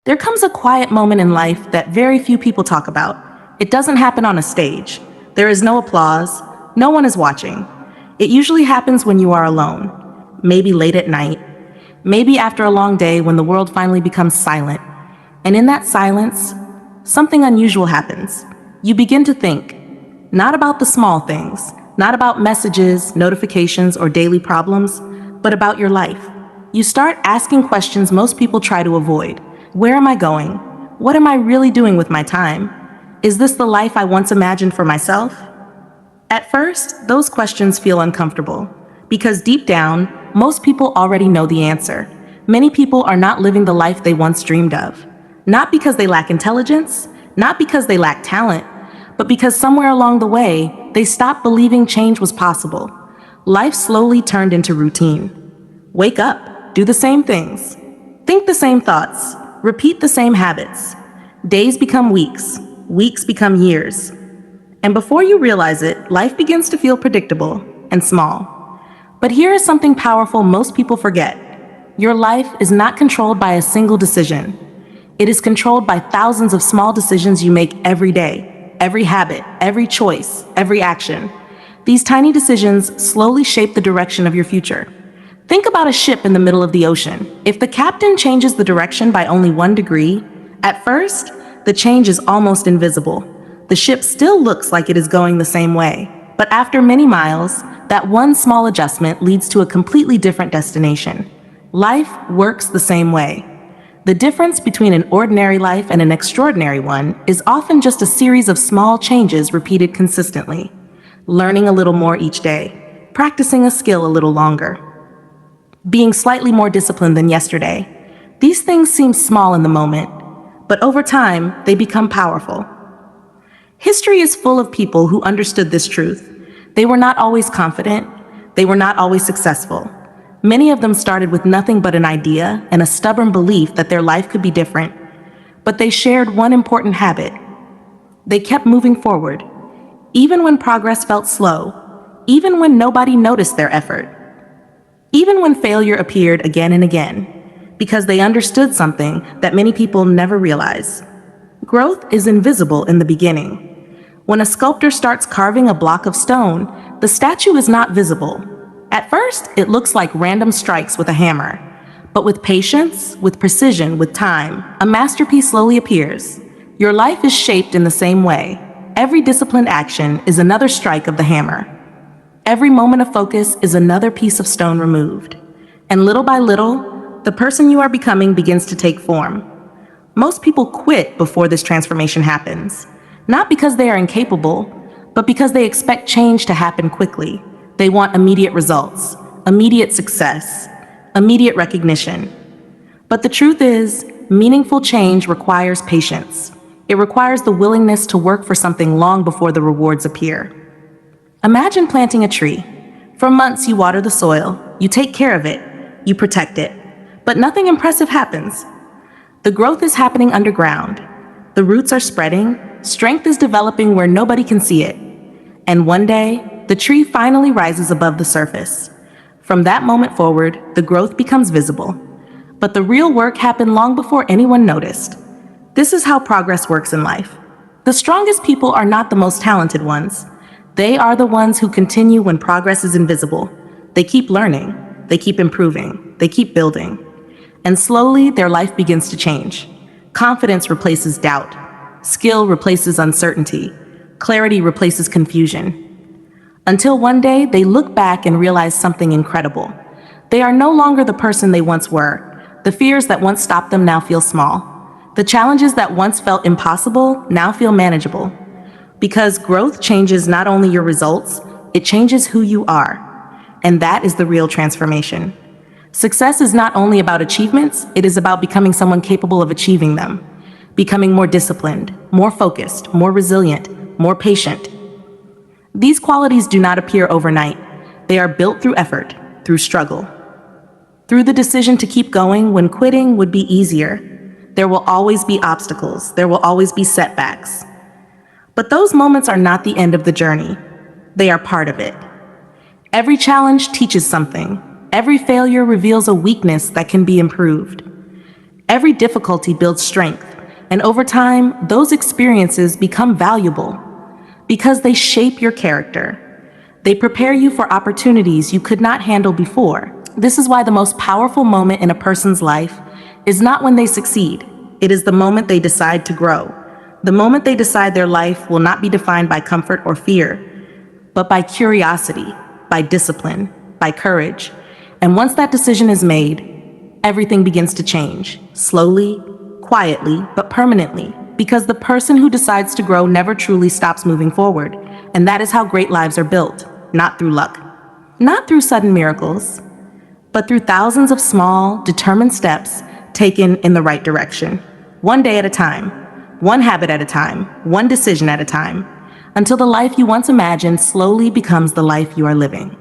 There comes a quiet moment in life that very few people talk about. It doesn't happen on a stage. There is no applause. No one is watching. It usually happens when you are alone. Maybe late at night. Maybe after a long day when the world finally becomes silent. And in that silence, something unusual happens. You begin to think, not about the small things, not about messages, notifications, or daily problems, but about your life. You start asking questions most people try to avoid. Where am I going? What am I really doing with my time? Is this the life I once imagined for myself? At first, those questions feel uncomfortable, because deep down, most people already know the answer. Many people are not living the life they once dreamed of. Not because they lack intelligence, not because they lack talent, but because somewhere along the way, they stopped believing change was possible. Life slowly turned into routine. Wake up, do the same things, think the same thoughts, repeat the same habits. Days become weeks, weeks become years. And before you realize it, life begins to feel predictable and small. But here is something powerful most people forget. Your life is not controlled by a single decision. It is controlled by thousands of small decisions you make every day, every habit, every choice, every action. These tiny decisions slowly shape the direction of your future. Think about a ship in the middle of the ocean. If the captain changes the direction by only 1 degree, at first, the change is almost invisible. The ship still looks like it is going the same way. But after many miles, that one small adjustment leads to a completely different destination. Life works the same way. The difference between an ordinary life and an extraordinary one is often just a series of small changes repeated consistently. Learning a little more each day, practicing a skill a little longer, being slightly more disciplined than yesterday. These things seem small in the moment, but over time, they become powerful. History is full of people who understood this truth. They were not always confident. They were not always successful. Many of them started with nothing but an idea and a stubborn belief that their life could be different. But they shared one important habit. They kept moving forward, even when progress felt slow, even when nobody noticed their effort. Even when failure appeared again and again, because they understood something that many people never realize. Growth is invisible in the beginning. When a sculptor starts carving a block of stone, the statue is not visible. At first, it looks like random strikes with a hammer. But with patience, with precision, with time, a masterpiece slowly appears. Your life is shaped in the same way. Every disciplined action is another strike of the hammer. Every moment of focus is another piece of stone removed. And little by little, the person you are becoming begins to take form. Most people quit before this transformation happens. Not because they are incapable, but because they expect change to happen quickly. They want immediate results, immediate success, immediate recognition. But the truth is, meaningful change requires patience. It requires the willingness to work for something long before the rewards appear. Imagine planting a tree. For months you water the soil, you take care of it, you protect it, but nothing impressive happens. The growth is happening underground. The roots are spreading, strength is developing where nobody can see it. And one day, the tree finally rises above the surface. From that moment forward, the growth becomes visible. But the real work happened long before anyone noticed. This is how progress works in life. The strongest people are not the most talented ones. They are the ones who continue when progress is invisible. They keep learning, they keep improving, they keep building. And slowly, their life begins to change. Confidence replaces doubt. Skill replaces uncertainty. Clarity replaces confusion. Until one day, they look back and realize something incredible. They are no longer the person they once were. The fears that once stopped them now feel small. The challenges that once felt impossible now feel manageable. Because growth changes not only your results, it changes who you are. And that is the real transformation. Success is not only about achievements, it is about becoming someone capable of achieving them. Becoming more disciplined, more focused, more resilient, more patient. These qualities do not appear overnight. They are built through effort, through struggle. Through the decision to keep going when quitting would be easier. There will always be obstacles. There will always be setbacks. But those moments are not the end of the journey. They are part of it. Every challenge teaches something. Every failure reveals a weakness that can be improved. Every difficulty builds strength, and over time, those experiences become valuable because they shape your character. They prepare you for opportunities you could not handle before. This is why the most powerful moment in a person's life is not when they succeed. It is the moment they decide to grow. The moment they decide their life will not be defined by comfort or fear, but by curiosity, by discipline, by courage. And once that decision is made, everything begins to change, slowly, quietly, but permanently, because the person who decides to grow never truly stops moving forward. And that is how great lives are built, not through luck, not through sudden miracles, but through thousands of small, determined steps taken in the right direction. One day at a time, one habit at a time, one decision at a time, until the life you once imagined slowly becomes the life you are living.